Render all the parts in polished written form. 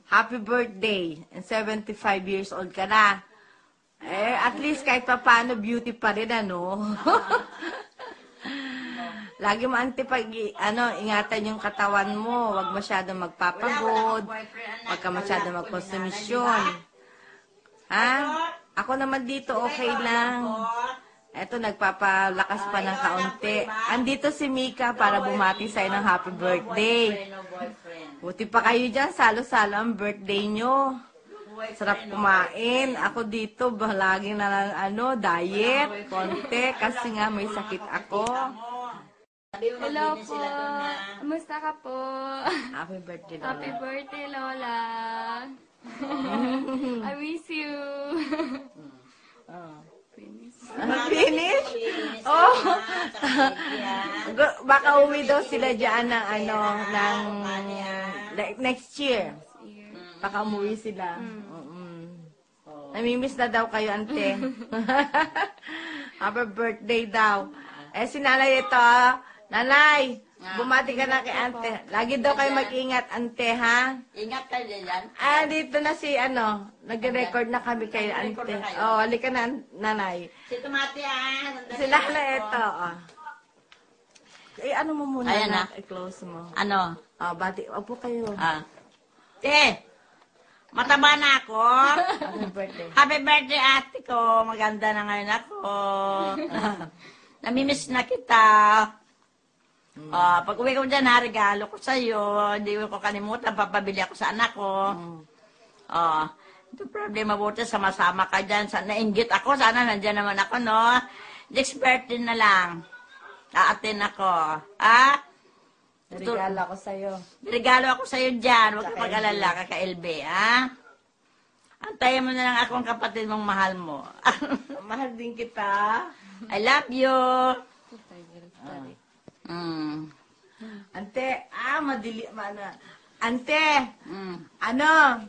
happy birthday. And 75 years old ka na. Eh, at least kahit pa paano, beauty pa rin, ano? Lagi mo, ante, ingatan yung katawan mo. Huwag masyadong magpapagod. Huwag ka masyadong magkonsumisyon. Ha? Ako naman dito, okay lang. Eto, nagpapalakas pa ng kaunti. Andito si Mika para bumati sa'yo ng happy birthday. Buti pa kayo dyan, salo-salo ang birthday nyo. Sarap kumain. Ako dito, lagi na diet, konti, kasi nga may sakit ako. Hello po. Kumusta ka po? Happy birthday, Lola. Happy birthday, Lola. I miss you. Finish? Oh. Baka uwi daw sila dyan ng next year. Baka umuwi sila. Namimiss na daw kayo, ante. Happy birthday daw. Eh, si nanay ito, nanay, bumati ka na kay ante. Lagi daw kayo mag-ingat, ante, ha? Ingat kayo dyan. Dito na si, nag-record na kami kay ante. Oh, halika na, nanay. Si Tumati, Si Lala ito, ano mo muna, ayan na. I-close mo. Ano? Bati, opo kayo. Mataba na ako. Happy birthday. Happy birthday, ate ko. Maganda na ngayon ako. Namimiss na kita. Pag uwi ko dyan, regalo ko sa'yo. Hindi ko kalimutan, papabili ako sa anak ko. Ito problema, buti sama-sama ka dyan. Nainggit ako, sana nandyan naman ako, no? Next birthday na lang. Aatin ako. Regalo ako sa'yo. Regalo ako sa'yo dyan. Huwag ka mag-alala, kaka-LB, ha? Antayin mo na lang ako ang kapatid mong mahal mo. Mahal din kita. I love you. Ante, Ante,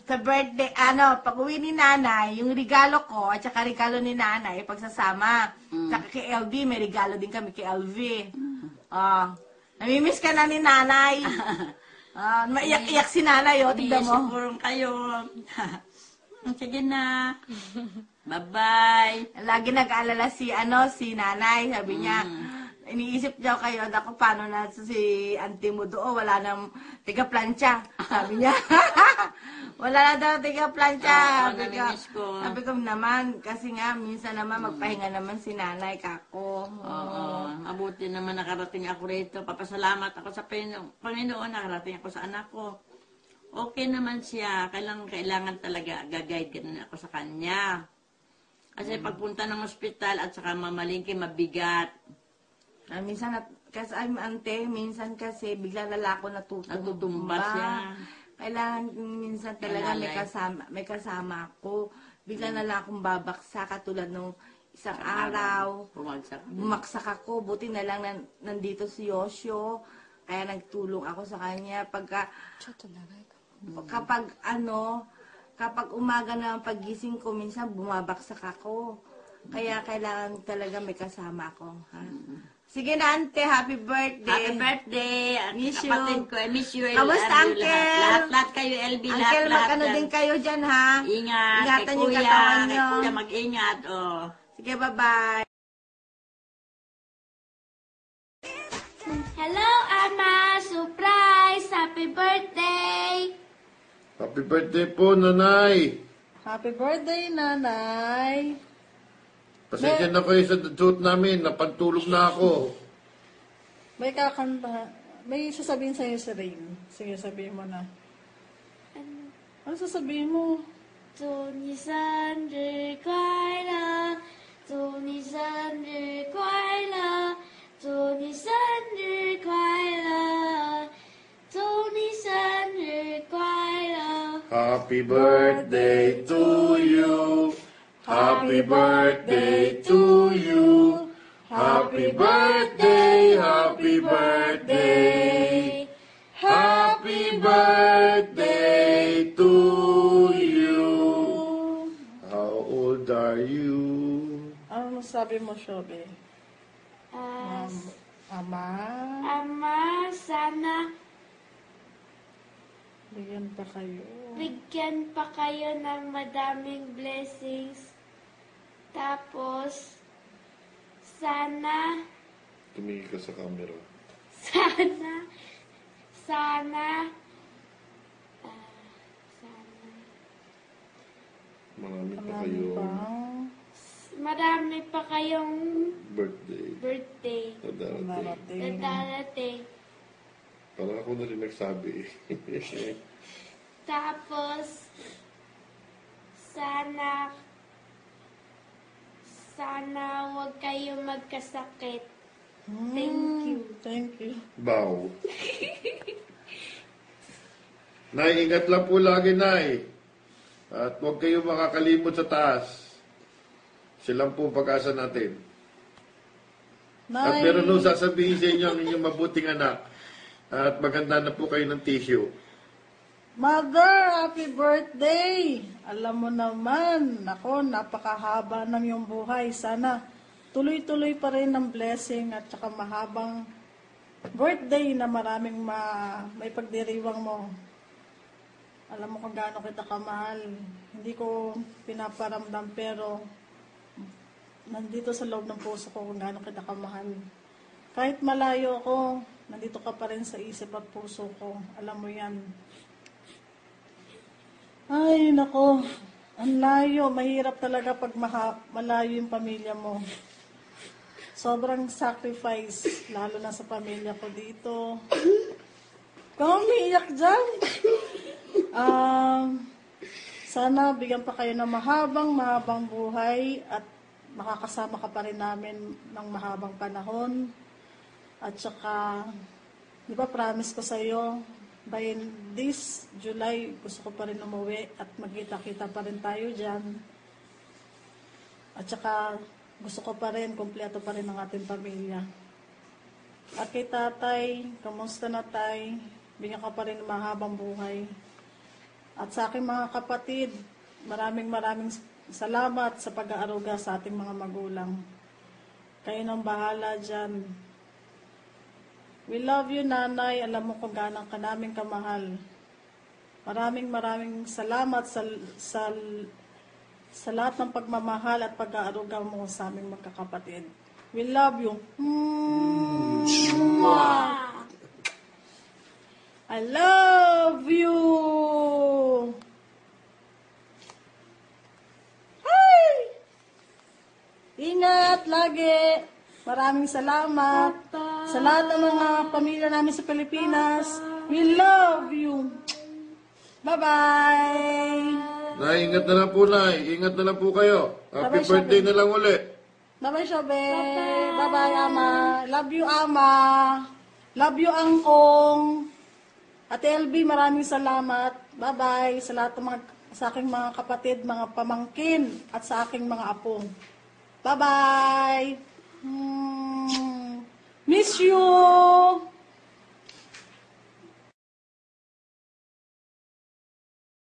sa birthday, pag uwi ni nanay, yung regalo ko, at saka regalo ni nanay, pagsasama. Saka kay LV, may regalo din kami kay LV. Namimiss ka na ni nanay. Maiyak-iyak si nanay, tignan mo. Sigurong kayo. Sige na. Bye-bye. Lagi nag-aalala si nanay, sabi niya. Iniisip daw kayo, ako, paano na si auntie mo doon, wala nang tiga-plancha. Sabi niya. Wala na daw tiga-plancha. Sabi ko naman, kasi nga, minsan naman, magpahinga naman si nanay, kako. Mabuti naman nakarating ako rito. Papasalamat ako sa Panginoon, nakarating ako sa anak ko. Okay naman siya. Kailangan talaga, gagayad ka ako sa kanya. Kasi pagpunta ng ospital at saka mamalingki, mabigat. Minsan, kasi minsan kasi bigla lalako Natutumba siya. Kailangan minsan talaga may kasama ako. Bigla na akong babaksa katulad nung isang araw. Bumaksak ako. Buti na lang nandito si Yosyo. Kaya nagtulong ako sa kanya. Kapag umaga na ang paggising ko, minsan bumabaksak ako. Kaya kailangan talaga may kasama ako. Ha? Sige na, ante. Happy birthday. Happy birthday. Miss you. Kapatid ko, I miss you. Kamusta, uncle? Lahat kayo, LB. Uncle, magkano din kayo dyan, ha? Ingat. Ingatan Kay yung kuya, katawan nyo. kay kuya, mag-ingat. Sige, bye-bye. Hello, Ama. Surprise. Happy birthday. Happy birthday po, nanay. Happy birthday, nanay. Pasensya na kayo sa suot namin. Napantulog na ako. May kakanta. May sasabihin sa'yo si Rain. Sige, sabihin mo na. Ano sasabihin mo? 祝你生日快乐，祝你生日快乐，祝你生日快乐，祝你生日快乐。 Happy birthday to you. Happy birthday to you. Happy birthday, happy birthday. Happy birthday to you. How old are you? Ano sabi mo, Shobe? Ama. Ama, sana Bigyan pa kayo. Bigyan pa kayo ng madaming blessings. Tapos, sana, Tumingin ka sa camera. sana, sana, Marami pa Marami kayo pa. marami pa kayong birthday birthday na darating. na Darating. darating. Parang ako na rin nagsabi. Tapos, sana wag kayo magkasakit. Thank you. Thank you. Bow. Nay, ingat lang po lagi, Nay. At huwag kayo makakalimot sa taas. Silang po ang pag-asa natin. At Nay, meron nung sasabihin sa inyo ang inyong mabuting anak. At maganda na po kayo ng tissue. Mother, happy birthday! Alam mo naman, ako, napakahaba ng iyong buhay. Sana tuloy-tuloy pa rin ang blessing at saka mahabang birthday na maraming may pagdiriwang mo. Alam mo kung gaano kita kamahal. Hindi ko pinaparamdam pero nandito sa loob ng puso ko kung gaano kita kamahal. Kahit malayo ako, nandito ka pa rin sa isip at puso ko. Alam mo yan. Ay, nako. Ang layo. Mahirap talaga pag malayo yung pamilya mo. Sobrang sacrifice, lalo na sa pamilya ko dito. Kung umiiyak dyan. Sana bigyan pa kayo ng mahabang buhay at makakasama ka pa rin namin ng mahabang panahon. At saka, di ba promise ko sa iyo, by this July, gusto ko pa rin umuwi at magkita-kita pa rin tayo dyan. At saka, gusto ko pa rin, kumpleto pa rin ang ating pamilya. At kay tatay, kamusta na tay? Bigyan ka pa rin ng mahabang buhay. At sa aking mga kapatid, maraming salamat sa pag-aaruga sa ating mga magulang. Kayo nang bahala dyan. We love you, Nanay. Alam mo kung gaano ka namin kamahal. Maraming salamat sa lahat ng pagmamahal at pag-aaruga mo sa aming magkakapatid. We love you. I love you. Hi! Ingat lagi. Maraming salamat sa lahat ng mga pamilya namin sa Pilipinas. We love you. Bye-bye. Nay, ingat na lang po, Nay. Ingat na lang po kayo. Happy Bye-bye, birthday Shopping. na lang uli. Bye-bye, Shobe. Bye-bye, Ama. Love you, Ama. Love you, Angkong. Ate LB, maraming salamat. Bye-bye sa lahat ng sa aking mga kapatid, mga pamangkin, at sa aking mga apo. Bye-bye. Miss you.